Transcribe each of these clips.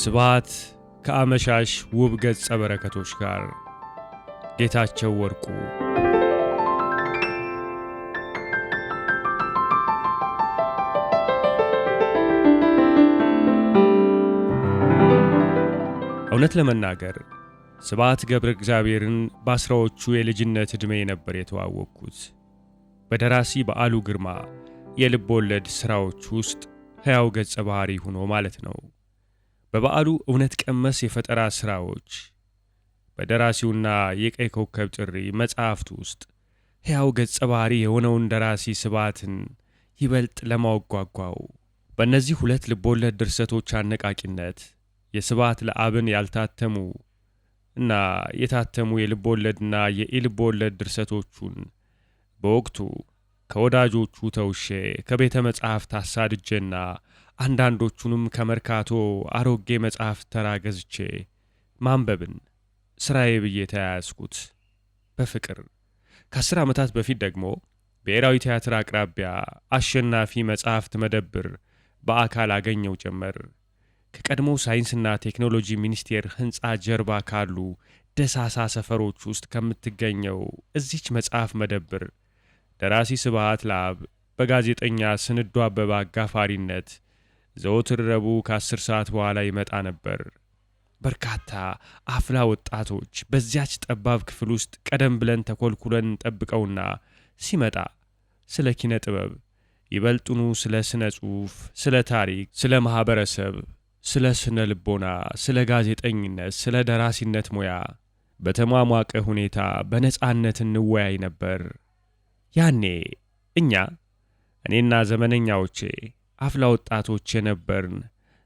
ስብሐት ከአመሻሽ ውብ ገጸ በረከቶች ጋር ጌታቸው ወርቁ። እውነት ለመናገር ስብሐት ገብረ እግዚአብሔርን በአስራዎቹ የልጅነት ዕድሜ ነበር የተዋወቅኩት። በደራሲ በዓሉ ግርማ የልብ ወለድ ሥራዎች ውስጥ ሕያው ገጸ ባህሪ ሆኖ ማለት ነው። በበዓሉ እውነት ቀመስ የፈጠራ ሥራዎች በደራሲውና የቀይ ኮከብ ጥሪ መጽሐፍት ውስጥ ሕያው ገጸ ባህሪ የሆነውን ደራሲ ስብሐትን ይበልጥ ለማወጓጓው በእነዚህ ሁለት ልብ ወለድ ድርሰቶች አነቃቂነት የስብሐት ለአብን ያልታተሙ እና የታተሙ የልብ ወለድና የኢልብ ወለድ ድርሰቶቹን በወቅቱ ከወዳጆቹ ተውሼ ከቤተ መጻሕፍት አሳድጄና አንዳንዶቹንም ከመርካቶ አሮጌ መጽሐፍ ተራ ገዝቼ ማንበብን ስራዬ ብዬ ተያያዝኩት በፍቅር። ከ10 ዓመታት በፊት ደግሞ ብሔራዊ ቲያትር አቅራቢያ አሸናፊ መጽሐፍት መደብር በአካል አገኘው ጀመር። ከቀድሞው ሳይንስና ቴክኖሎጂ ሚኒስቴር ሕንፃ ጀርባ ካሉ ደሳሳ ሰፈሮች ውስጥ ከምትገኘው እዚች መጽሐፍ መደብር ደራሲ ስብሐት ለአብ በጋዜጠኛ ስንዱ አበበ አጋፋሪነት ዘወትር ረቡዕ ከ10 ሰዓት በኋላ ይመጣ ነበር። በርካታ አፍላ ወጣቶች በዚያች ጠባብ ክፍል ውስጥ ቀደም ብለን ተኮልኩለን ጠብቀውና ሲመጣ ስለ ኪነ ጥበብ ይበልጡኑ ስለ ስነ ጽሑፍ፣ ስለ ታሪክ፣ ስለ ማህበረሰብ፣ ስለ ስነ ልቦና፣ ስለ ጋዜጠኝነት፣ ስለ ደራሲነት ሙያ በተሟሟቀ ሁኔታ በነጻነት እንወያይ ነበር። ያኔ እኔና ዘመነኛዎቼ አፍላ ወጣቶች የነበርን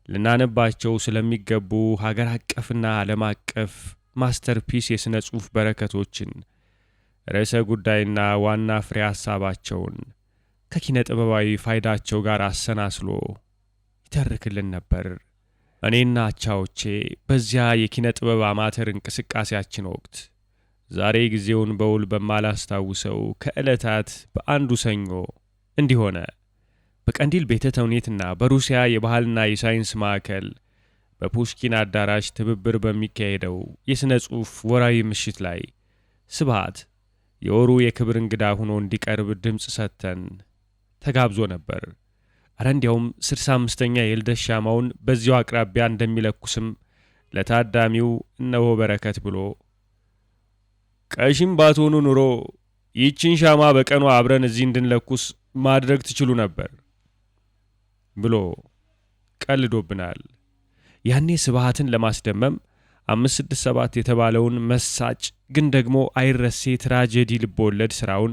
ልናነባቸው ስለሚገቡ ሀገር አቀፍና ዓለም አቀፍ ማስተርፒስ የሥነ ጽሑፍ በረከቶችን ርዕሰ ጉዳይና ዋና ፍሬ ሐሳባቸውን ከኪነ ጥበባዊ ፋይዳቸው ጋር አሰናስሎ ይተርክልን ነበር። እኔና አቻዎቼ በዚያ የኪነ ጥበብ አማተር እንቅስቃሴያችን ወቅት ዛሬ ጊዜውን በውል በማላስታውሰው ከዕለታት በአንዱ ሰኞ እንዲሆነ በቀንዲል ቤተ ተውኔትና በሩሲያ የባህልና የሳይንስ ማዕከል በፑሽኪን አዳራሽ ትብብር በሚካሄደው የሥነ ጽሑፍ ወራዊ ምሽት ላይ ስብሐት የወሩ የክብር እንግዳ ሆኖ እንዲቀርብ ድምፅ ሰጥተን ተጋብዞ ነበር። እንዲያውም 65ኛ የልደት ሻማውን በዚያው አቅራቢያ እንደሚለኩስም ለታዳሚው እነሆ በረከት ብሎ ቀሽም ባትሆኑ ኑሮ ይህችን ሻማ በቀኑ አብረን እዚህ እንድንለኩስ ማድረግ ትችሉ ነበር ብሎ ቀልዶብናል። ያኔ ስብሐትን ለማስደመም 567 የተባለውን መሳጭ ግን ደግሞ አይረሴ ትራጀዲ ልቦወለድ ሥራውን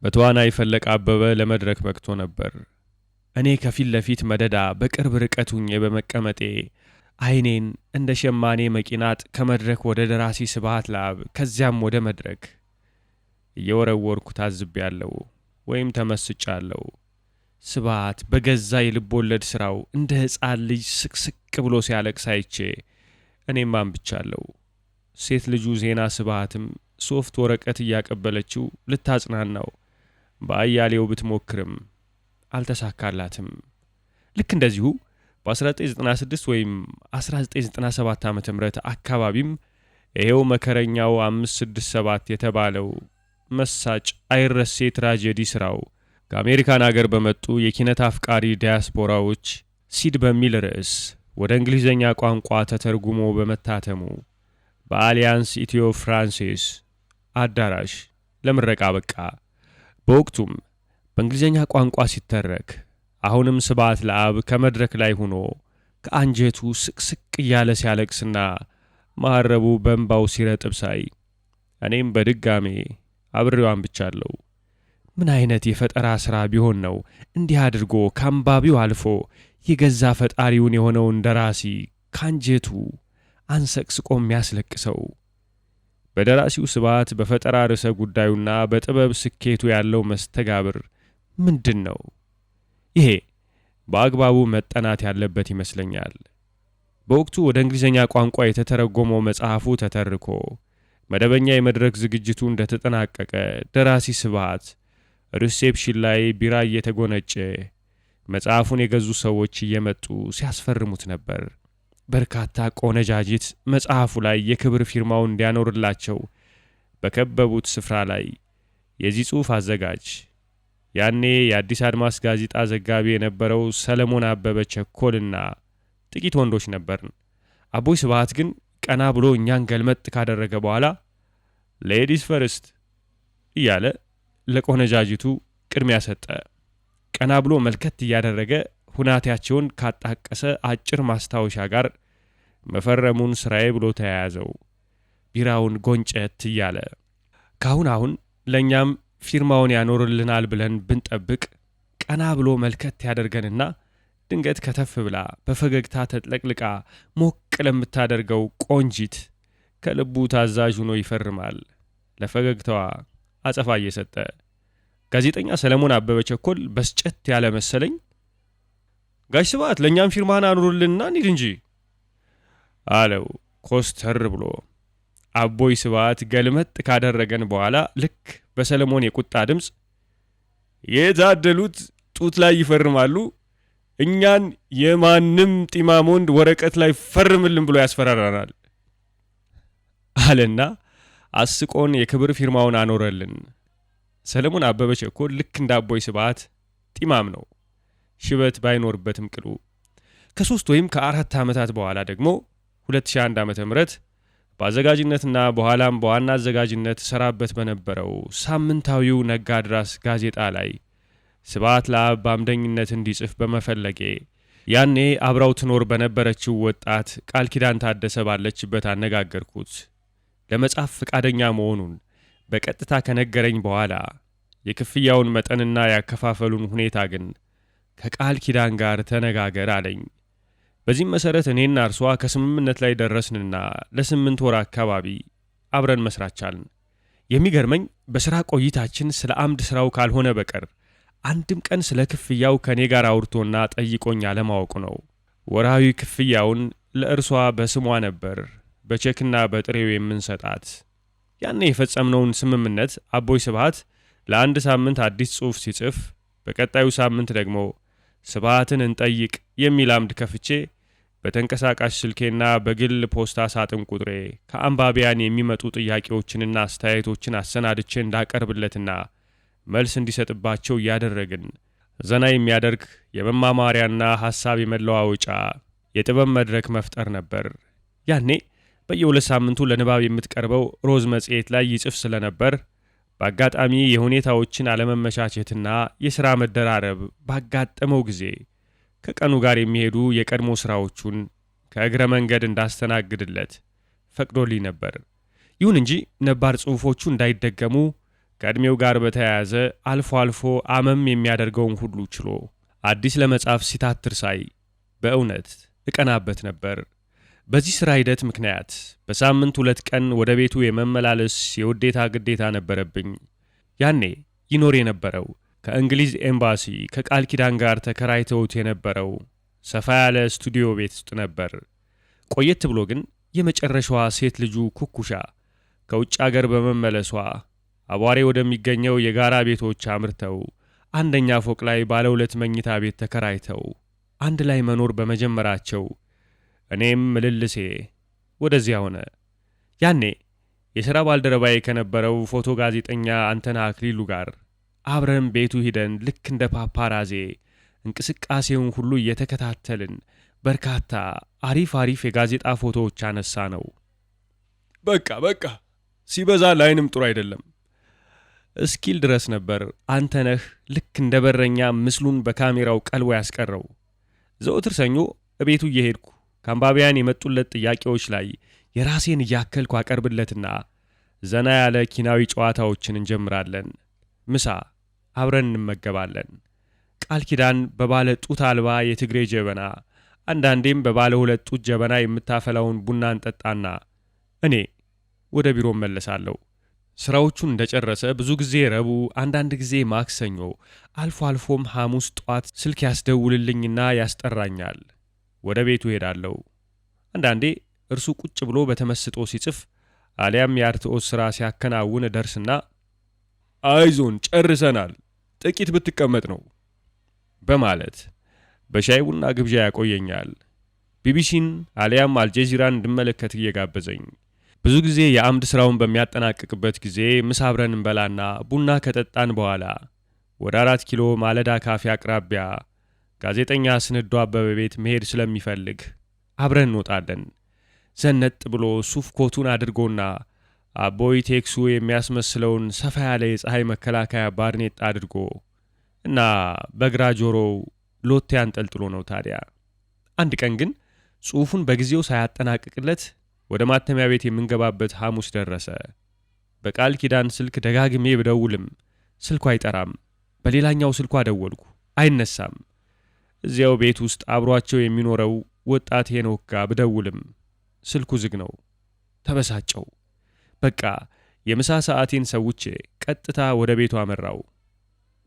በተዋናይ ፈለቀ አበበ ለመድረክ በቅቶ ነበር። እኔ ከፊት ለፊት መደዳ በቅርብ ርቀት ሆኜ በመቀመጤ ዓይኔን እንደ ሸማኔ መቂናጥ ከመድረክ ወደ ደራሲ ስብሐት ለአብ ከዚያም ወደ መድረክ እየወረወርኩ ታዝቤያለሁ ወይም ተመስጫለሁ። ስብሐት በገዛ የልብ ወለድ ሥራው እንደ ሕፃን ልጅ ስቅስቅ ብሎ ሲያለቅስ አይቼ እኔም አንብቻለሁ። ሴት ልጁ ዜና ስብሐትም ሶፍት ወረቀት እያቀበለችው ልታጽናናው በአያሌው ብትሞክርም አልተሳካላትም። ልክ እንደዚሁ በ1996 ወይም 1997 ዓ.ም አካባቢም ይሄው መከረኛው 567 የተባለው መሳጭ አይረሴ ትራጀዲ ሥራው ከአሜሪካን አገር በመጡ የኪነት አፍቃሪ ዲያስፖራዎች ሲድ በሚል ርዕስ ወደ እንግሊዝኛ ቋንቋ ተተርጉሞ በመታተሙ በአሊያንስ ኢትዮ ፍራንሲስ አዳራሽ ለምረቃ በቃ። በወቅቱም በእንግሊዝኛ ቋንቋ ሲተረክ አሁንም ስብሐት ለአብ ከመድረክ ላይ ሆኖ ከአንጀቱ ስቅስቅ እያለ ሲያለቅስና ማረቡ በእንባው ሲረጥብ ሳይ እኔም በድጋሜ አብሬው አንብቻለሁ። ምን አይነት የፈጠራ ሥራ ቢሆን ነው እንዲህ አድርጎ ከአንባቢው አልፎ የገዛ ፈጣሪውን የሆነውን ደራሲ ካንጀቱ አንሰቅስቆ የሚያስለቅሰው? በደራሲው ስብሐት በፈጠራ ርዕሰ ጉዳዩና በጥበብ ስኬቱ ያለው መስተጋብር ምንድን ነው? ይሄ በአግባቡ መጠናት ያለበት ይመስለኛል። በወቅቱ ወደ እንግሊዝኛ ቋንቋ የተተረጎመው መጽሐፉ ተተርኮ መደበኛ የመድረክ ዝግጅቱ እንደተጠናቀቀ ደራሲ ስብሐት ሪሴፕሽን ላይ ቢራ እየተጎነጨ መጽሐፉን የገዙ ሰዎች እየመጡ ሲያስፈርሙት ነበር። በርካታ ቆነጃጅት መጽሐፉ ላይ የክብር ፊርማውን እንዲያኖርላቸው በከበቡት ስፍራ ላይ የዚህ ጽሑፍ አዘጋጅ ያኔ የአዲስ አድማስ ጋዜጣ ዘጋቢ የነበረው ሰለሞን አበበ ቸኮልና ጥቂት ወንዶች ነበርን። አቦይ ስብሐት ግን ቀና ብሎ እኛን ገልመጥ ካደረገ በኋላ ሌዲስ ፈርስት እያለ ለቆነጃጅቱ ቅድሚያ ሰጠ። ቀና ብሎ መልከት እያደረገ ሁናቴያቸውን ካጣቀሰ አጭር ማስታወሻ ጋር መፈረሙን ስራዬ ብሎ ተያያዘው። ቢራውን ጎንጨት እያለ ካሁን ለእኛም ፊርማውን ያኖርልናል ብለን ብንጠብቅ ቀና ብሎ መልከት ያደርገንና ድንገት ከተፍ ብላ በፈገግታ ተጥለቅልቃ ሞቅ ለምታደርገው ቆንጂት ከልቡ ታዛዥ ሆኖ ይፈርማል። ለፈገግታዋ አጸፋ እየሰጠ ጋዜጠኛ ሰለሞን አበበ ቸኮል በስጨት ያለ መሰለኝ ጋሽ ስብሐት ለእኛም ፊርማህን አኑሩልንና እንሂድ እንጂ አለው ኮስተር ብሎ። አቦይ ስብሐት ገልመጥ ካደረገን በኋላ ልክ በሰለሞን የቁጣ ድምፅ የታደሉት ጡት ላይ ይፈርማሉ፣ እኛን የማንም ጢማም ወንድ ወረቀት ላይ ፈርምልን ብሎ ያስፈራራናል አለና አስቆን የክብር ፊርማውን አኖረልን። ሰለሞን አበበ ቸኮል ልክ እንደ አቦይ ስብሐት ጢማም ነው፣ ሽበት ባይኖርበትም ቅሉ። ከ3 ወይም ከ4 ዓመታት በኋላ ደግሞ 2001 ዓመተ ምህረት በአዘጋጅነትና በኋላም በዋና አዘጋጅነት ሰራበት በነበረው ሳምንታዊው ነጋድራስ ጋዜጣ ላይ ስብሐት ለአብ በአምደኝነት እንዲጽፍ በመፈለጌ ያኔ አብራው ትኖር በነበረችው ወጣት ቃል ኪዳን ታደሰ ባለችበት አነጋገርኩት። ለመጻፍ ፈቃደኛ መሆኑን በቀጥታ ከነገረኝ በኋላ የክፍያውን መጠንና ያከፋፈሉን ሁኔታ ግን ከቃል ኪዳን ጋር ተነጋገር አለኝ። በዚህም መሰረት እኔና እርሷ ከስምምነት ላይ ደረስንና ለ8 ወር አካባቢ አብረን መስራት ቻልን። የሚገርመኝ በሥራ ቆይታችን ስለ አምድ ሥራው ካልሆነ በቀር አንድም ቀን ስለ ክፍያው ከኔ ጋር አውርቶና ጠይቆኝ አለማወቁ ነው። ወርሃዊ ክፍያውን ለእርሷ በስሟ ነበር በቼክና በጥሬው የምንሰጣት። ያኔ የፈጸምነውን ስምምነት አቦይ ስብሐት ለአንድ ሳምንት አዲስ ጽሑፍ ሲጽፍ፣ በቀጣዩ ሳምንት ደግሞ ስብሐትን እንጠይቅ የሚል አምድ ከፍቼ በተንቀሳቃሽ ስልኬና በግል ፖስታ ሳጥን ቁጥሬ ከአንባቢያን የሚመጡ ጥያቄዎችንና አስተያየቶችን አሰናድቼ እንዳቀርብለትና መልስ እንዲሰጥባቸው እያደረግን ዘና የሚያደርግ የመማማሪያና ሐሳብ የመለዋወጫ የጥበብ መድረክ መፍጠር ነበር። ያኔ በየ2 ሳምንቱ ለንባብ የምትቀርበው ሮዝ መጽሔት ላይ ይጽፍ ስለነበር በአጋጣሚ የሁኔታዎችን አለመመቻቸትና የሥራ መደራረብ ባጋጠመው ጊዜ ከቀኑ ጋር የሚሄዱ የቀድሞ ሥራዎቹን ከእግረ መንገድ እንዳስተናግድለት ፈቅዶልኝ ነበር። ይሁን እንጂ ነባር ጽሑፎቹ እንዳይደገሙ ከዕድሜው ጋር በተያያዘ አልፎ አልፎ አመም የሚያደርገውን ሁሉ ችሎ አዲስ ለመጻፍ ሲታትር ሳይ በእውነት እቀናበት ነበር። በዚህ ሥራ ሂደት ምክንያት በሳምንት 2 ቀን ወደ ቤቱ የመመላለስ የውዴታ ግዴታ ነበረብኝ። ያኔ ይኖር የነበረው ከእንግሊዝ ኤምባሲ ከቃል ኪዳን ጋር ተከራይተውት የነበረው ሰፋ ያለ ስቱዲዮ ቤት ውስጥ ነበር። ቆየት ብሎ ግን የመጨረሻዋ ሴት ልጁ ኩኩሻ ከውጭ አገር በመመለሷ አቧሬ ወደሚገኘው የጋራ ቤቶች አምርተው አንደኛ ፎቅ ላይ ባለ 2 መኝታ ቤት ተከራይተው አንድ ላይ መኖር በመጀመራቸው እኔም ምልልሴ ወደዚያ ሆነ። ያኔ የሥራ ባልደረባዬ ከነበረው ፎቶ ጋዜጠኛ አንተነህ አክሊሉ ጋር አብረን ቤቱ ሂደን ልክ እንደ ፓፓራዜ እንቅስቃሴውን ሁሉ እየተከታተልን በርካታ አሪፍ የጋዜጣ ፎቶዎች አነሳ ነው። በቃ ሲበዛ ላይንም ጥሩ አይደለም እስኪል ድረስ ነበር አንተነህ ልክ እንደ በረኛ ምስሉን በካሜራው ቀልቦ ያስቀረው። ዘወትር ሰኞ እቤቱ እየሄድኩ ከአንባቢያን የመጡለት ጥያቄዎች ላይ የራሴን እያከልኩ አቀርብለትና ዘና ያለ ኪናዊ ጨዋታዎችን እንጀምራለን። ምሳ አብረን እንመገባለን። ቃል ኪዳን በባለ ጡት አልባ የትግሬ ጀበና፣ አንዳንዴም በባለ 2 ጡት ጀበና የምታፈላውን ቡና እንጠጣና እኔ ወደ ቢሮ መለሳለሁ። ስራዎቹን እንደጨረሰ ብዙ ጊዜ ረቡዕ፣ አንዳንድ ጊዜ ማክሰኞ፣ አልፎ አልፎም ሐሙስ ጧት ስልክ ያስደውልልኝና ያስጠራኛል። ወደ ቤቱ ሄዳለሁ። አንዳንዴ እርሱ ቁጭ ብሎ በተመስጦ ሲጽፍ አሊያም የአርትዖት ሥራ ሲያከናውን ደርስና አይዞን ጨርሰናል፣ ጥቂት ብትቀመጥ ነው በማለት በሻይ ቡና ግብዣ ያቆየኛል። ቢቢሲን አሊያም አልጀዚራን እንድመለከት እየጋበዘኝ ብዙ ጊዜ የአምድ ስራውን በሚያጠናቅቅበት ጊዜ ምሳ አብረን እንበላና ቡና ከጠጣን በኋላ ወደ 4 ኪሎ ማለዳ ካፌ አቅራቢያ ጋዜጠኛ ስንዱ አበበ ቤት መሄድ ስለሚፈልግ አብረን እንወጣለን። ዘነጥ ብሎ ሱፍ ኮቱን አድርጎና አቦይ ቴክሱ የሚያስመስለውን ሰፋ ያለ የፀሐይ መከላከያ ባርኔጣ አድርጎ እና በግራ ጆሮው ሎቴ አንጠልጥሎ ነው። ታዲያ አንድ ቀን ግን ጽሑፉን በጊዜው ሳያጠናቅቅለት ወደ ማተሚያ ቤት የምንገባበት ሐሙስ ደረሰ። በቃል ኪዳን ስልክ ደጋግሜ ብደውልም ስልኩ አይጠራም። በሌላኛው ስልኩ አደወልኩ፣ አይነሳም። እዚያው ቤት ውስጥ አብሯቸው የሚኖረው ወጣት ሄኖክ ጋር ብደውልም ስልኩ ዝግ ነው። ተበሳጨው። በቃ የምሳ ሰዓቴን ሰውቼ ቀጥታ ወደ ቤቱ አመራው።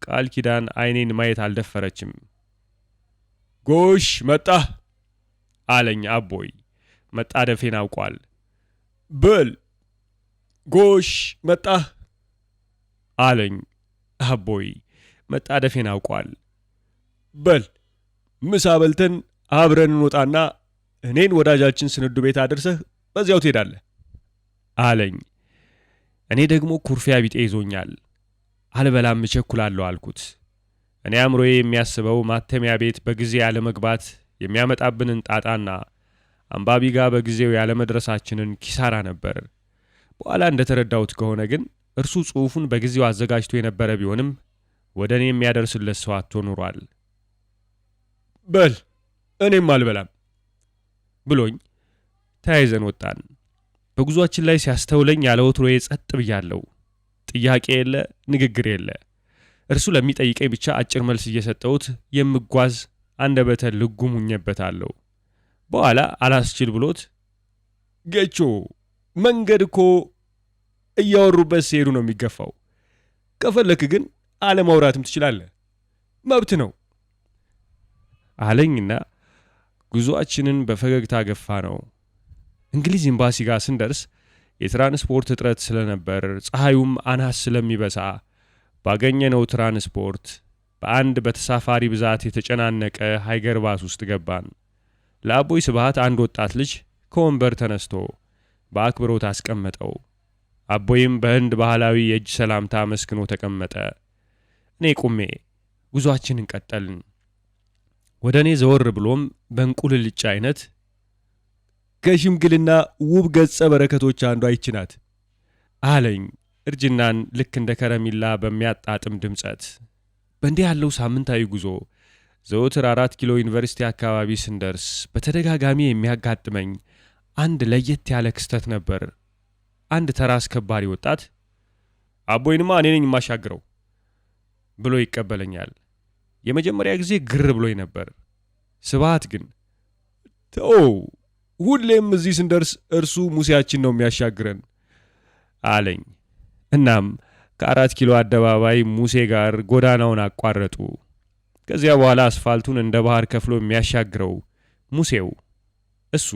ቃል ኪዳን አይኔን ማየት አልደፈረችም። ጎሽ መጣህ አለኝ አቦይ። መጣደፌን አውቋል። በል ጎሽ መጣህ አለኝ አቦይ። መጣደፌን አውቋል። በል ምሳ በልተን አብረን እንወጣና እኔን ወዳጃችን ስንዱ ቤት አድርሰህ በዚያው ትሄዳለህ አለኝ። እኔ ደግሞ ኩርፊያ ቢጤ ይዞኛል። አልበላም እቸኩላለሁ አልኩት። እኔ አእምሮዬ የሚያስበው ማተሚያ ቤት በጊዜ ያለመግባት የሚያመጣብንን ጣጣና አንባቢ ጋር በጊዜው ያለመድረሳችንን ኪሳራ ነበር። በኋላ እንደተረዳሁት ከሆነ ግን እርሱ ጽሑፉን በጊዜው አዘጋጅቶ የነበረ ቢሆንም ወደ እኔ የሚያደርስለት ሰው አጥቶ ኑሯል። በል እኔም አልበላም ብሎኝ ተያይዘን ወጣን። በጉዟችን ላይ ሲያስተውለኝ ያለ ወትሮዬ ጸጥ ብያለሁ። ጥያቄ የለ፣ ንግግር የለ። እርሱ ለሚጠይቀኝ ብቻ አጭር መልስ እየሰጠሁት የምጓዝ አንደበተ ልጉም ሁኜበታለሁ። በኋላ አላስችል ብሎት ጌቾ መንገድ እኮ እያወሩበት ሲሄዱ ነው የሚገፋው። ከፈለክ ግን አለማውራትም ትችላለህ፣ መብት ነው አለኝና ጉዞአችንን በፈገግታ ገፋ ነው። እንግሊዝ ኤምባሲ ጋር ስንደርስ የትራንስፖርት እጥረት ስለነበር ፀሐዩም አናስ ስለሚበሳ ባገኘነው ትራንስፖርት በአንድ በተሳፋሪ ብዛት የተጨናነቀ ሃይገር ባስ ውስጥ ገባን። ለአቦይ ስብሃት አንድ ወጣት ልጅ ከወንበር ተነስቶ በአክብሮት አስቀመጠው። አቦይም በህንድ ባህላዊ የእጅ ሰላምታ መስክኖ ተቀመጠ። እኔ ቁሜ ጉዞአችንን ቀጠልን። ወደ እኔ ዘወር ብሎም በእንቁልልጭ አይነት ከሽምግልና ውብ ገጸ በረከቶች አንዷ ይችናት አለኝ፣ እርጅናን ልክ እንደ ከረሚላ በሚያጣጥም ድምጸት። በእንዲህ ያለው ሳምንታዊ ጉዞ ዘወትር 4 ኪሎ ዩኒቨርሲቲ አካባቢ ስንደርስ በተደጋጋሚ የሚያጋጥመኝ አንድ ለየት ያለ ክስተት ነበር። አንድ ተራ አስከባሪ ወጣት አቦይንማ እኔ ነኝ የማሻግረው ብሎ ይቀበለኛል። የመጀመሪያ ጊዜ ግር ብሎኝ ነበር። ስብሃት ግን ተው፣ ሁሌም እዚህ ስንደርስ እርሱ ሙሴያችን ነው የሚያሻግረን አለኝ። እናም ከ4 ኪሎ አደባባይ ሙሴ ጋር ጎዳናውን አቋረጡ። ከዚያ በኋላ አስፋልቱን እንደ ባህር ከፍሎ የሚያሻግረው ሙሴው እሱ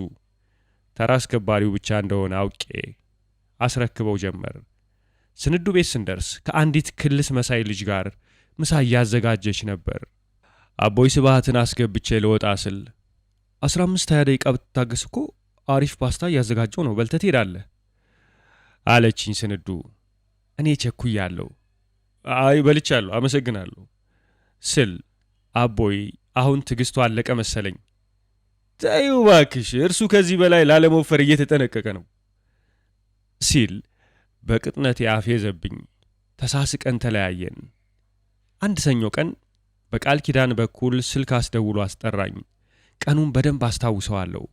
ተራ አስከባሪው ብቻ እንደሆነ አውቄ አስረክበው ጀመር። ስንዱ ቤት ስንደርስ ከአንዲት ክልስ መሳይ ልጅ ጋር ምሳ እያዘጋጀች ነበር። አቦይ ስብሃትን አስገብቼ ልወጣ ስል 15-20 ደቂቃ ብትታገስ እኮ አሪፍ ፓስታ እያዘጋጀው ነው፣ በልተህ ትሄዳለህ አለችኝ ስንዱ። እኔ ቸኩያለሁ። አይ በልቻለሁ አመሰግናለሁ ስል አቦይ አሁን ትዕግስቱ አለቀ መሰለኝ። ተይው እባክሽ፣ እርሱ ከዚህ በላይ ላለመወፈር እየተጠነቀቀ ነው ሲል በቅጥነት ያፌዘብኝ። ተሳስቀን ተለያየን። አንድ ሰኞ ቀን በቃል ኪዳን በኩል ስልክ አስደውሎ አስጠራኝ። ቀኑን በደንብ አስታውሰዋለሁ።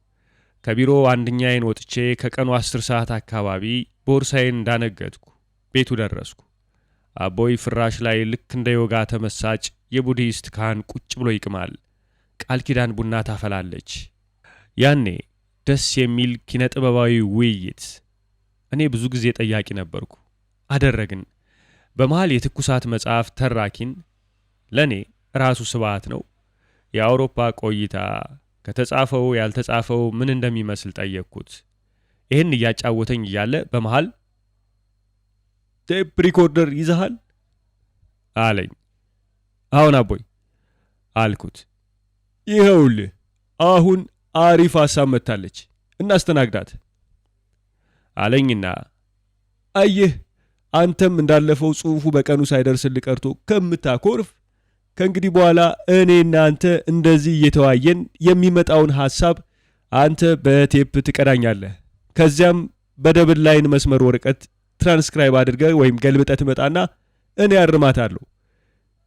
ከቢሮ አንደኛዬን ወጥቼ ከቀኑ 10 ሰዓት አካባቢ ቦርሳዬን እንዳነገጥኩ ቤቱ ደረስኩ። አቦይ ፍራሽ ላይ ልክ እንደ ዮጋ ተመሳጭ የቡዲስት ካህን ቁጭ ብሎ ይቅማል። ቃል ኪዳን ቡና ታፈላለች። ያኔ ደስ የሚል ኪነ ጥበባዊ ውይይት። እኔ ብዙ ጊዜ ጠያቂ ነበርኩ። አደረግን። በመሃል የትኩሳት መጽሐፍ ተራኪን ለኔ ራሱ ስብሃት ነው። የአውሮፓ ቆይታ ከተጻፈው ያልተጻፈው ምን እንደሚመስል ጠየቅኩት። ይህን እያጫወተኝ እያለ በመሃል ቴፕ ሪኮርደር ይዘሃል አለኝ። አሁን አቦይ አልኩት። ይኸውልህ አሁን አሪፍ ሐሳብ መታለች፣ እናስተናግዳት አለኝና አየህ አንተም እንዳለፈው ጽሑፉ በቀኑ ሳይደርስልህ ቀርቶ ከምታኮርፍ ከእንግዲህ በኋላ እኔና አንተ እንደዚህ እየተዋየን የሚመጣውን ሐሳብ አንተ በቴፕ ትቀዳኛለህ። ከዚያም በደብል ላይን መስመር ወረቀት ትራንስክራይብ አድርገህ ወይም ገልብጠህ ትመጣና እኔ አርማታለሁ።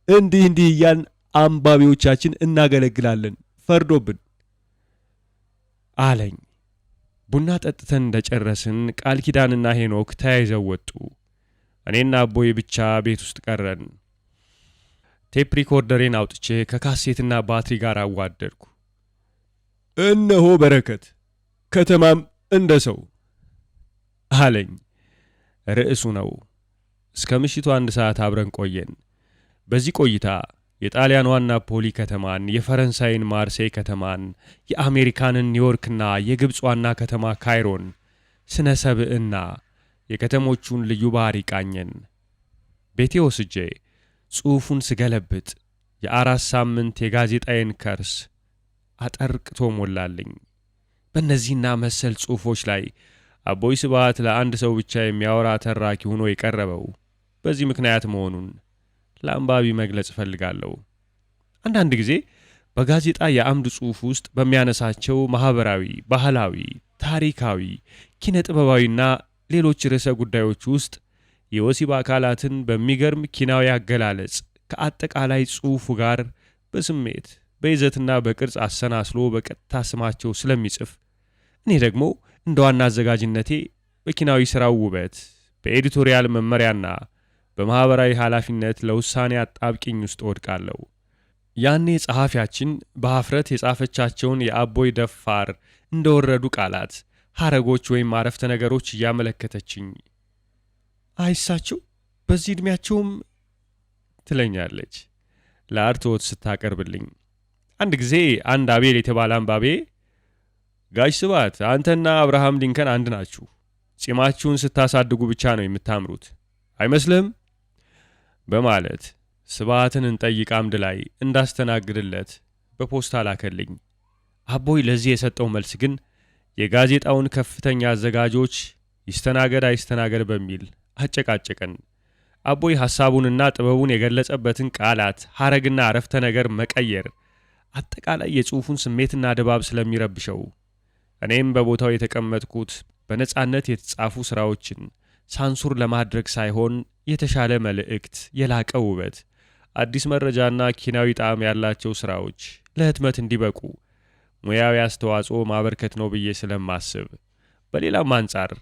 እንዲህ እያልን አንባቢዎቻችን እናገለግላለን፣ ፈርዶብን አለኝ። ቡና ጠጥተን እንደጨረስን ቃል ኪዳንና ሄኖክ ተያይዘው ወጡ። እኔና አቦይ ብቻ ቤት ውስጥ ቀረን። ቴፕ ሪኮርደሬን አውጥቼ ከካሴትና ባትሪ ጋር አዋደድኩ። እነሆ በረከት ከተማም እንደ ሰው አለኝ። ርዕሱ ነው። እስከ ምሽቱ 1 ሰዓት አብረን ቆየን። በዚህ ቆይታ የጣሊያን ዋና ፖሊ ከተማን፣ የፈረንሳይን ማርሴይ ከተማን፣ የአሜሪካንን ኒውዮርክና የግብፅ ዋና ከተማ ካይሮን ስነ ሰብዕና የከተሞቹን ልዩ ባህሪ ቃኘን። ቤቴ ወስጄ ጽሑፉን ስገለብጥ የ4 ሳምንት የጋዜጣዬን ከርስ አጠርቅቶ ሞላልኝ። በእነዚህና መሰል ጽሑፎች ላይ አቦይ ስብሐት ለአንድ ሰው ብቻ የሚያወራ ተራኪ ሆኖ የቀረበው በዚህ ምክንያት መሆኑን ለአንባቢ መግለጽ እፈልጋለሁ። አንዳንድ ጊዜ በጋዜጣ የአምድ ጽሑፍ ውስጥ በሚያነሳቸው ማህበራዊ፣ ባህላዊ፣ ታሪካዊ፣ ኪነ ጥበባዊና ሌሎች ርዕሰ ጉዳዮች ውስጥ የወሲብ አካላትን በሚገርም ኪናዊ አገላለጽ ከአጠቃላይ ጽሑፉ ጋር በስሜት በይዘትና በቅርጽ አሰናስሎ በቀጥታ ስማቸው ስለሚጽፍ እኔ ደግሞ እንደ ዋና አዘጋጅነቴ በኪናዊ ሥራው ውበት፣ በኤዲቶሪያል መመሪያና በማህበራዊ ኃላፊነት ለውሳኔ አጣብቂኝ ውስጥ ወድቃለሁ። ያኔ ጸሐፊያችን በሐፍረት የጻፈቻቸውን የአቦይ ደፋር እንደወረዱ ቃላት፣ ሐረጎች ወይም አረፍተ ነገሮች እያመለከተችኝ አይሳችሁ በዚህ ዕድሜያቸውም ትለኛለች ለአርትዖት ስታቀርብልኝ። አንድ ጊዜ አንድ አቤል የተባለ አንባቤ ጋሽ ስብሐት አንተና አብርሃም ሊንከን አንድ ናችሁ፣ ጺማችሁን ስታሳድጉ ብቻ ነው የምታምሩት አይመስልህም? በማለት ስብሐትን እንጠይቅ አምድ ላይ እንዳስተናግድለት በፖስታ ላከልኝ። አቦይ ለዚህ የሰጠው መልስ ግን የጋዜጣውን ከፍተኛ አዘጋጆች ይስተናገድ አይስተናገድ በሚል አጨቃጨቀን። አቦይ ሐሳቡንና ጥበቡን የገለጸበትን ቃላት፣ ሐረግና አረፍተ ነገር መቀየር አጠቃላይ የጽሑፉን ስሜትና ድባብ ስለሚረብሸው እኔም በቦታው የተቀመጥኩት በነጻነት የተጻፉ ሥራዎችን ሳንሱር ለማድረግ ሳይሆን የተሻለ መልእክት፣ የላቀ ውበት፣ አዲስ መረጃና ኪናዊ ጣዕም ያላቸው ሥራዎች ለህትመት እንዲበቁ ሙያዊ አስተዋጽኦ ማበርከት ነው ብዬ ስለማስብ፣ በሌላም አንጻር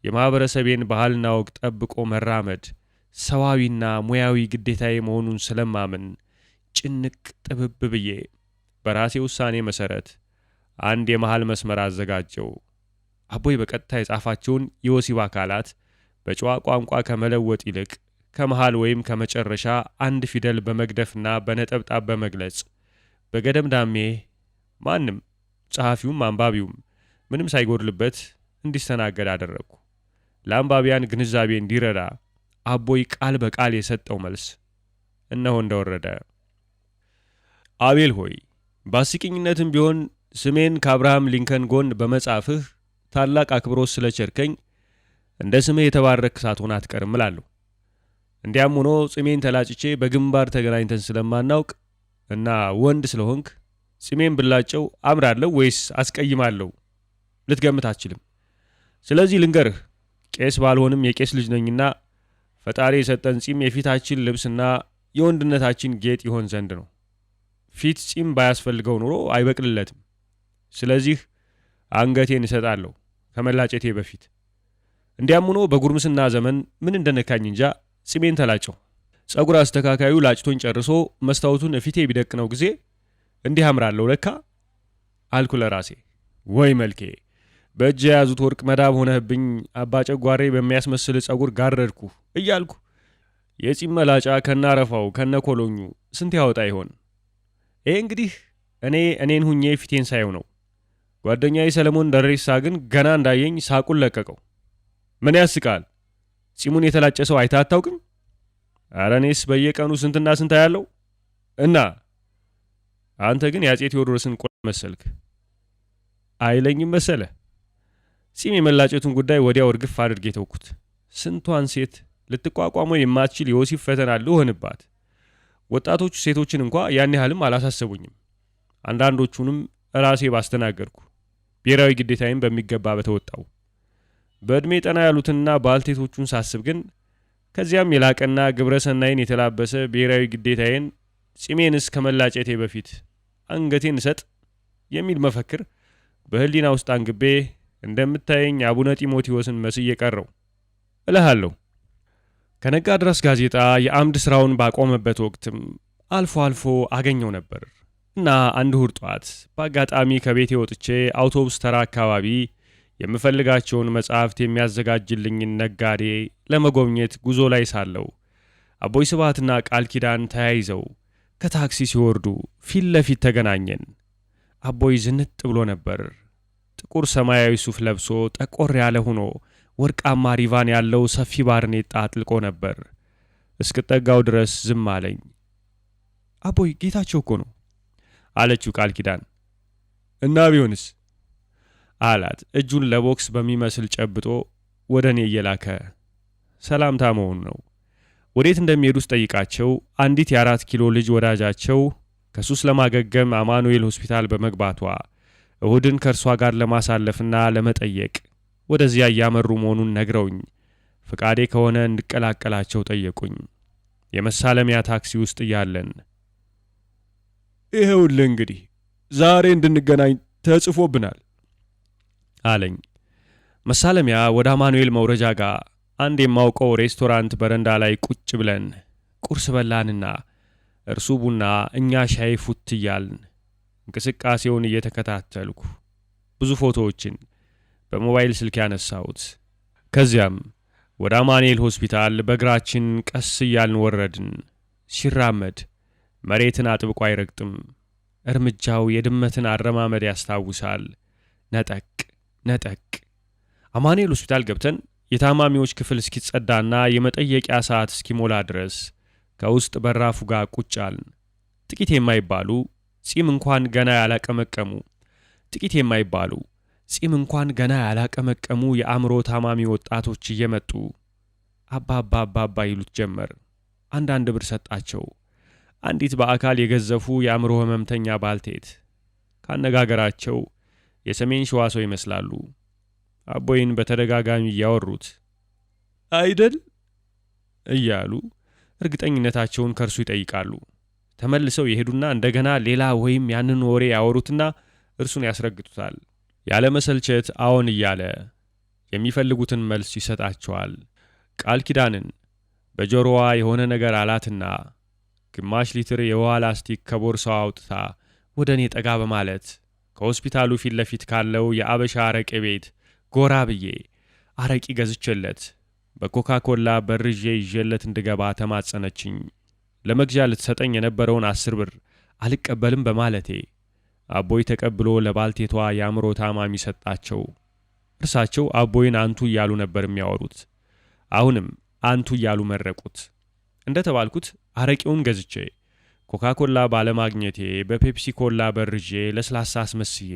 የማህበረሰቤን ባህልና ወግ ጠብቆ መራመድ ሰዋዊና ሙያዊ ግዴታዬ መሆኑን ስለማምን ጭንቅ ጥብብ ብዬ በራሴ ውሳኔ መሰረት አንድ የመሃል መስመር አዘጋጀው። አቦይ በቀጥታ የጻፋቸውን የወሲብ አካላት በጨዋ ቋንቋ ከመለወጥ ይልቅ ከመሃል ወይም ከመጨረሻ አንድ ፊደል በመግደፍና በነጠብጣብ በመግለጽ በገደምዳሜ ማንም ጸሐፊውም አንባቢውም ምንም ሳይጎድልበት እንዲስተናገድ አደረግኩ። ለአንባቢያን ግንዛቤ እንዲረዳ አቦይ ቃል በቃል የሰጠው መልስ እነሆ እንደወረደ። አቤል ሆይ፣ በአስቂኝነትም ቢሆን ስሜን ከአብርሃም ሊንከን ጎን በመጻፍህ ታላቅ አክብሮት ስለቸርከኝ እንደ ስምህ የተባረክ ሳትሆን አትቀርም እላለሁ። እንዲያም ሆኖ ጺሜን ተላጭቼ በግንባር ተገናኝተን ስለማናውቅ እና ወንድ ስለሆንክ ጺሜን ብላጨው አምራለሁ ወይስ አስቀይማለሁ ልትገምት አትችልም። ስለዚህ ልንገርህ፣ ቄስ ባልሆንም የቄስ ልጅ ነኝና ፈጣሪ የሰጠን ጺም የፊታችን ልብስና የወንድነታችን ጌጥ ይሆን ዘንድ ነው። ፊት ጺም ባያስፈልገው ኑሮ አይበቅልለትም። ስለዚህ አንገቴን እሰጣለሁ ከመላጨቴ በፊት። እንዲያም ሆኖ በጉርምስና ዘመን ምን እንደነካኝ እንጃ ጺሜን ተላጨው። ጸጉር አስተካካዩ ላጭቶኝ ጨርሶ መስታወቱን እፊቴ ቢደቅነው ጊዜ እንዲህ አምራለሁ ለካ አልኩ ለራሴ። ወይ መልኬ፣ በእጅ የያዙት ወርቅ መዳብ ሆነህብኝ አባጨጓሬ በሚያስመስል ጸጉር ጋረድኩ እያልኩ የጺም መላጫ ከናረፋው ከነኮሎኙ ስንት ያወጣ ይሆን? ይሄ እንግዲህ እኔን ሁኜ ፊቴን ሳየው ነው። ጓደኛዬ ሰለሞን ደሬሳ ግን ገና እንዳየኝ ሳቁን ለቀቀው። ምን ያስቃል? ጺሙን የተላጨ ሰው አይተህ አታውቅም? ኧረ እኔስ በየቀኑ ስንትና ስንት ያለው እና አንተ ግን የአፄ ቴዎድሮስን ቆዳ መሰልክ። አይለኝም መሰለ። ጺም የመላጨቱን ጉዳይ ወዲያው እርግፍ አድርጌ ተውኩት። ስንቷን ሴት ልትቋቋመው የማትችል የወሲብ ፈተና ልሆንባት። ወጣቶቹ ሴቶችን እንኳ ያን ያህልም አላሳሰቡኝም። አንዳንዶቹንም ራሴ ባስተናገርኩ፣ ብሔራዊ ግዴታዬን በሚገባ በተወጣው። በዕድሜ ጠና ያሉትንና ባልቴቶቹን ሳስብ ግን ከዚያም የላቀና ግብረ ሰናይን የተላበሰ ብሔራዊ ግዴታዬን ጺሜንስ ከመላጨቴ በፊት አንገቴን እሰጥ የሚል መፈክር በህሊና ውስጥ አንግቤ እንደምታየኝ አቡነ ጢሞቴዎስን መስዬ ቀረው እልሃለሁ። ከነጋ ድረስ ጋዜጣ የአምድ ስራውን ባቆመበት ወቅትም አልፎ አልፎ አገኘው ነበር እና አንድ እሁድ ጠዋት በአጋጣሚ ከቤቴ ወጥቼ አውቶቡስ ተራ አካባቢ የምፈልጋቸውን መጽሐፍት የሚያዘጋጅልኝን ነጋዴ ለመጎብኘት ጉዞ ላይ ሳለው አቦይ ስብሃትና ቃል ኪዳን ተያይዘው ከታክሲ ሲወርዱ ፊት ለፊት ተገናኘን። አቦይ ዝንጥ ብሎ ነበር። ጥቁር ሰማያዊ ሱፍ ለብሶ ጠቆር ያለ ሆኖ ወርቃማ ሪቫን ያለው ሰፊ ባርኔጣ አጥልቆ ነበር። እስክጠጋው ድረስ ዝም አለኝ። አቦይ ጌታቸው እኮ ነው አለችው ቃል ኪዳን። እና ቢሆንስ አላት እጁን ለቦክስ በሚመስል ጨብጦ ወደ እኔ እየላከ። ሰላምታ መሆኑ ነው። ወዴት እንደሚሄዱ ጠይቃቸው አንዲት የ4 ኪሎ ልጅ ወዳጃቸው ከሱስ ለማገገም አማኑኤል ሆስፒታል በመግባቷ እሁድን ከእርሷ ጋር ለማሳለፍና ለመጠየቅ ወደዚያ እያመሩ መሆኑን ነግረውኝ ፍቃዴ ከሆነ እንድቀላቀላቸው ጠየቁኝ። የመሳለሚያ ታክሲ ውስጥ እያለን ይኸውልህ እንግዲህ ዛሬ እንድንገናኝ ተጽፎብናል አለኝ። መሳለሚያ ወደ አማኑኤል መውረጃ ጋር አንድ የማውቀው ሬስቶራንት በረንዳ ላይ ቁጭ ብለን ቁርስ በላንና እርሱ ቡና እኛ ሻይ ፉት እያልን እንቅስቃሴውን እየተከታተልኩ ብዙ ፎቶዎችን በሞባይል ስልክ ያነሳሁት። ከዚያም ወደ አማኑኤል ሆስፒታል በእግራችን ቀስ እያልን ወረድን። ሲራመድ መሬትን አጥብቆ አይረግጥም። እርምጃው የድመትን አረማመድ ያስታውሳል። ነጠቅ ነጠቅ። አማኑኤል ሆስፒታል ገብተን የታማሚዎች ክፍል እስኪጸዳና የመጠየቂያ ሰዓት እስኪሞላ ድረስ ከውስጥ በራፉ ጋር ቁጭ አልን። ጥቂት የማይባሉ ጺም እንኳን ገና ያላቀመቀሙ የአእምሮ ታማሚ ወጣቶች እየመጡ አባባ ይሉት ጀመር። አንዳንድ ብር ሰጣቸው። አንዲት በአካል የገዘፉ የአእምሮ ህመምተኛ ባልቴት ካነጋገራቸው የሰሜን ሸዋ ሰው ይመስላሉ። አቦይን በተደጋጋሚ እያወሩት አይደል እያሉ እርግጠኝነታቸውን ከርሱ ይጠይቃሉ። ተመልሰው የሄዱና እንደገና ሌላ ወይም ያንን ወሬ ያወሩትና እርሱን ያስረግጡታል። ያለ መሰልቸት አዎን እያለ የሚፈልጉትን መልስ ይሰጣቸዋል። ቃል ኪዳንን በጆሮዋ የሆነ ነገር አላትና ግማሽ ሊትር የውሃ ላስቲክ ከቦርሳዋ አውጥታ ወደ እኔ ጠጋ በማለት ከሆስፒታሉ ፊት ለፊት ካለው የአበሻ አረቄ ቤት ጎራ ብዬ አረቂ ገዝቼለት በኮካኮላ በርዤ ይዤለት እንድገባ ተማጸነችኝ። ለመግዣ ልትሰጠኝ የነበረውን 10 ብር አልቀበልም በማለቴ አቦይ ተቀብሎ ለባልቴቷ የአእምሮ ታማሚ ሰጣቸው። እርሳቸው አቦይን አንቱ እያሉ ነበር የሚያወሩት። አሁንም አንቱ እያሉ መረቁት። እንደተባልኩት አረቂውን ገዝቼ ኮካኮላ ባለማግኘቴ በፔፕሲ ኮላ በርዤ ለስላሳ አስመስዬ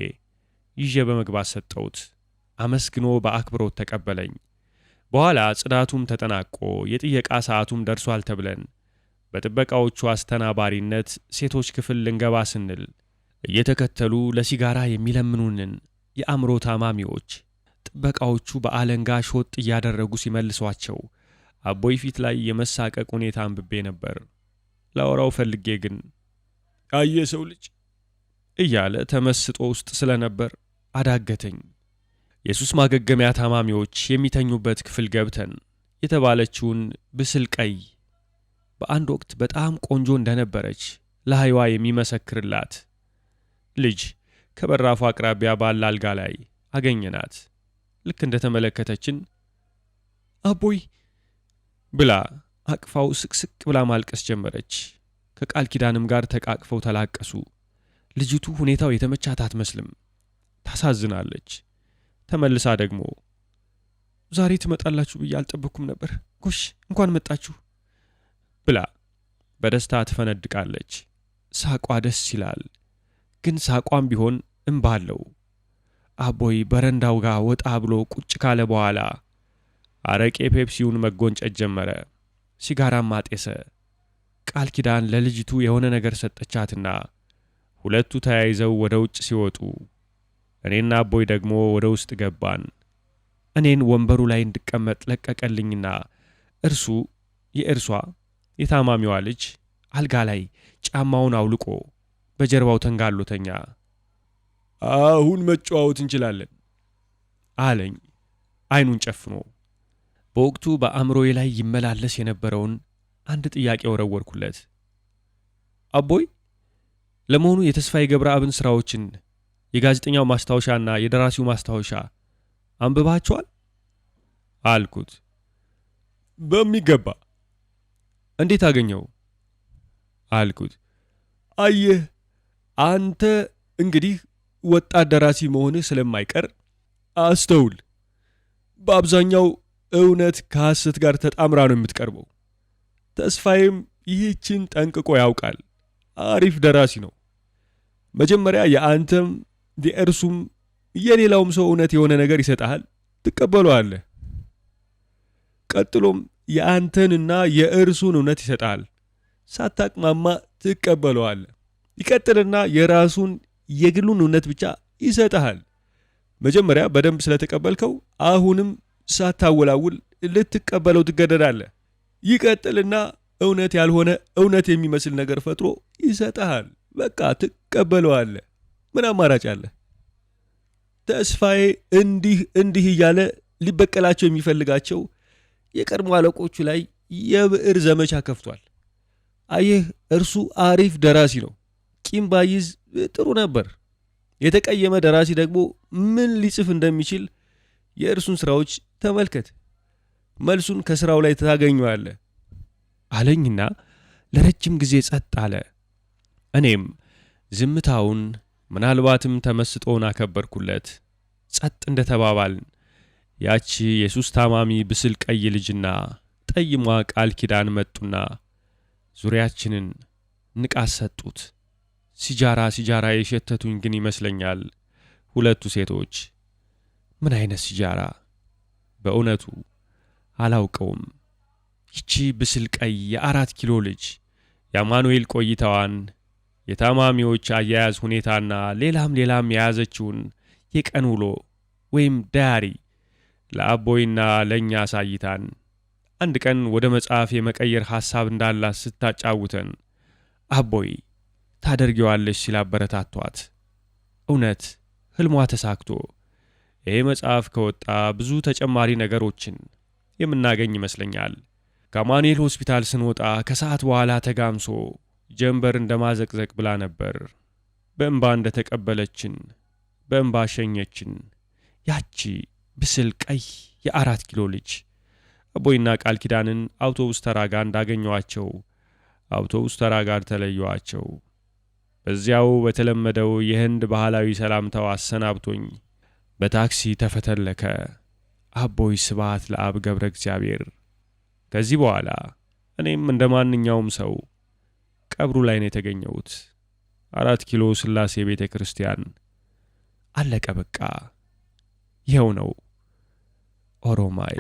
ይዤ በመግባት ሰጠሁት። አመስግኖ በአክብሮት ተቀበለኝ። በኋላ ጽዳቱም ተጠናቆ የጥየቃ ሰዓቱም ደርሷል ተብለን በጥበቃዎቹ አስተናባሪነት ሴቶች ክፍል ልንገባ ስንል እየተከተሉ ለሲጋራ የሚለምኑንን የአእምሮ ታማሚዎች ጥበቃዎቹ በአለንጋ ሾጥ እያደረጉ ሲመልሷቸው አቦይ ፊት ላይ የመሳቀቅ ሁኔታ አንብቤ ነበር። ላወራው ፈልጌ ግን አየ ሰው ልጅ እያለ ተመስጦ ውስጥ ስለነበር አዳገተኝ። የሱስ ማገገሚያ ታማሚዎች የሚተኙበት ክፍል ገብተን የተባለችውን ብስል ቀይ በአንድ ወቅት በጣም ቆንጆ እንደነበረች ለሃይዋ የሚመሰክርላት ልጅ ከበራፉ አቅራቢያ ባለ አልጋ ላይ አገኘናት። ልክ እንደተመለከተችን አቦይ ብላ አቅፋው ስቅስቅ ብላ ማልቀስ ጀመረች። ከቃል ኪዳንም ጋር ተቃቅፈው ተላቀሱ። ልጅቱ ሁኔታው የተመቻት አትመስልም። ታሳዝናለች። ተመልሳ ደግሞ ዛሬ ትመጣላችሁ ብዬ አልጠበኩም ነበር፣ ጎሽ እንኳን መጣችሁ ብላ በደስታ ትፈነድቃለች። ሳቋ ደስ ይላል፣ ግን ሳቋም ቢሆን እንባ አለው። አቦይ በረንዳው ጋር ወጣ ብሎ ቁጭ ካለ በኋላ አረቄ ፔፕሲውን መጎንጨት ጀመረ። ሲጋራም አጤሰ። ቃል ኪዳን ለልጅቱ የሆነ ነገር ሰጠቻትና ሁለቱ ተያይዘው ወደ ውጭ ሲወጡ እኔና አቦይ ደግሞ ወደ ውስጥ ገባን። እኔን ወንበሩ ላይ እንድቀመጥ ለቀቀልኝና እርሱ የእርሷ የታማሚዋ ልጅ አልጋ ላይ ጫማውን አውልቆ በጀርባው ተንጋሎተኛ። አሁን መጫወት እንችላለን አለኝ አይኑን ጨፍኖ። በወቅቱ በአእምሮዬ ላይ ይመላለስ የነበረውን አንድ ጥያቄ ወረወርኩለት። አቦይ፣ ለመሆኑ የተስፋዬ ገብረአብን ስራዎችን የጋዜጠኛው ማስታወሻና የደራሲው ማስታወሻ አንብባቸዋል አልኩት። በሚገባ። እንዴት አገኘው አልኩት። አየህ፣ አንተ እንግዲህ ወጣት ደራሲ መሆንህ ስለማይቀር አስተውል። በአብዛኛው እውነት ከሐሰት ጋር ተጣምራ ነው የምትቀርበው። ተስፋዬም ይህችን ጠንቅቆ ያውቃል። አሪፍ ደራሲ ነው። መጀመሪያ የአንተም የእርሱም የሌላውም ሰው እውነት የሆነ ነገር ይሰጣል፣ ትቀበለዋለህ። ቀጥሎም የአንተንና የእርሱን እውነት ይሰጣል፣ ሳታቅማማ ትቀበለዋለህ። ይቀጥልና የራሱን የግሉን እውነት ብቻ ይሰጣል። መጀመሪያ በደንብ ስለተቀበልከው አሁንም ሳታወላውል ልትቀበለው ትገደዳለህ። ይቀጥልና እውነት ያልሆነ እውነት የሚመስል ነገር ፈጥሮ ይሰጣል። በቃ ትቀበለዋለህ። ምን አማራጭ አለ? ተስፋዬ እንዲህ እያለ ሊበቀላቸው የሚፈልጋቸው የቀድሞ አለቆቹ ላይ የብዕር ዘመቻ ከፍቷል። አየህ፣ እርሱ አሪፍ ደራሲ ነው። ቂም ባይዝ ጥሩ ነበር። የተቀየመ ደራሲ ደግሞ ምን ሊጽፍ እንደሚችል የእርሱን ስራዎች ተመልከት። መልሱን ከስራው ላይ ታገኘዋለህ አለኝና ለረጅም ጊዜ ጸጥ አለ። እኔም ዝምታውን ምናልባትም ተመስጦን አከበርኩለት። ጸጥ እንደተባባልን ያቺ የሱስ ታማሚ ብስል ቀይ ልጅና ጠይሟ ቃል ኪዳን መጡና ዙሪያችንን ንቃት ሰጡት። ሲጃራ የሸተቱኝ ግን ይመስለኛል ሁለቱ ሴቶች። ምን አይነት ሲጃራ? በእውነቱ አላውቀውም። ይቺ ብስል ቀይ የ4 ኪሎ ልጅ የአማኑኤል ቆይታዋን፣ የታማሚዎች አያያዝ ሁኔታና ሌላም የያዘችውን የቀን ውሎ ወይም ዳያሪ ለአቦይና ለእኛ አሳይታን አንድ ቀን ወደ መጽሐፍ የመቀየር ሐሳብ እንዳላት ስታጫውተን አቦይ ታደርጊዋለሽ ሲል አበረታቷት። እውነት ህልሟ ተሳክቶ ይህ መጽሐፍ ከወጣ ብዙ ተጨማሪ ነገሮችን የምናገኝ ይመስለኛል። ከአማኑኤል ሆስፒታል ስንወጣ ከሰዓት በኋላ ተጋምሶ ጀንበር እንደማዘቅዘቅ ብላ ነበር። በእንባ እንደተቀበለችን በእንባ ሸኘችን። ያቺ ብስል ቀይ የ4 ኪሎ ልጅ አቦይና ቃል ኪዳንን አውቶቡስ ተራ ጋር እንዳገኘዋቸው አውቶቡስ ተራ ጋር ተለዩዋቸው። በዚያው በተለመደው የህንድ ባህላዊ ሰላምታው አሰናብቶኝ በታክሲ ተፈተለከ። አቦይ ስብሐት ለአብ ገብረ እግዚአብሔር። ከዚህ በኋላ እኔም እንደ ማንኛውም ሰው ቀብሩ ላይ ነው የተገኘሁት። 4 ኪሎ ስላሴ ቤተ ክርስቲያን። አለቀ በቃ። ይኸው ነው ኦሮማይ።